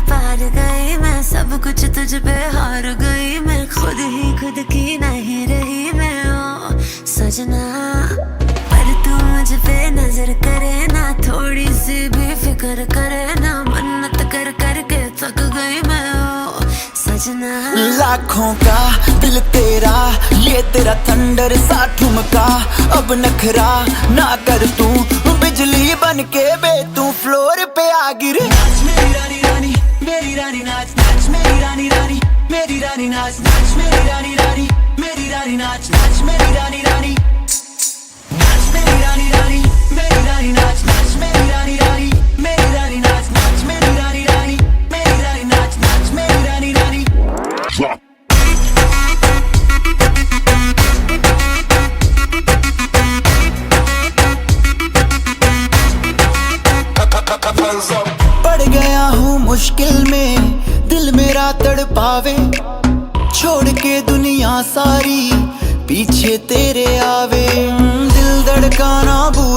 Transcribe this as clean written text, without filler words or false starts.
पार गई मैं, सब कुछ तुझ पे हार गई मैं, खुद ही खुद की नहीं रही मैं। ओ सजना पर तू मुझ पे नजर करे ना, थोड़ी सी भी फिक्र करे ना, मन्नत कर करके थक गई मैं। ओ सजना लाखों का दिल तेरा, ये तेरा थंडर सा ठुमका, अब नखरा ना कर तू, बिजली बन के बे तू फ्लोर पे आ गिरे। नाच मेरी रानी रानी, मेरी रानी नाच नाच मेरी रानी रानी, मेरी रानी नाच नाच मेरी रानी रानी, मेरी रानी नाच नाच मेरी रानी रानी, नाच मेरी रानी रानी, मेरी रानी नाच नाच मेरी रानी रानी, मेरी रानी नाच नाच मेरी रानी रानी, मेरी रानी नाच नाच मेरी रानी रानी। पड़ गया हूँ मुश्किल में, दिल मेरा तड़पावे, छोड़ के दुनिया सारी पीछे तेरे आवे, दिल धड़काना भूल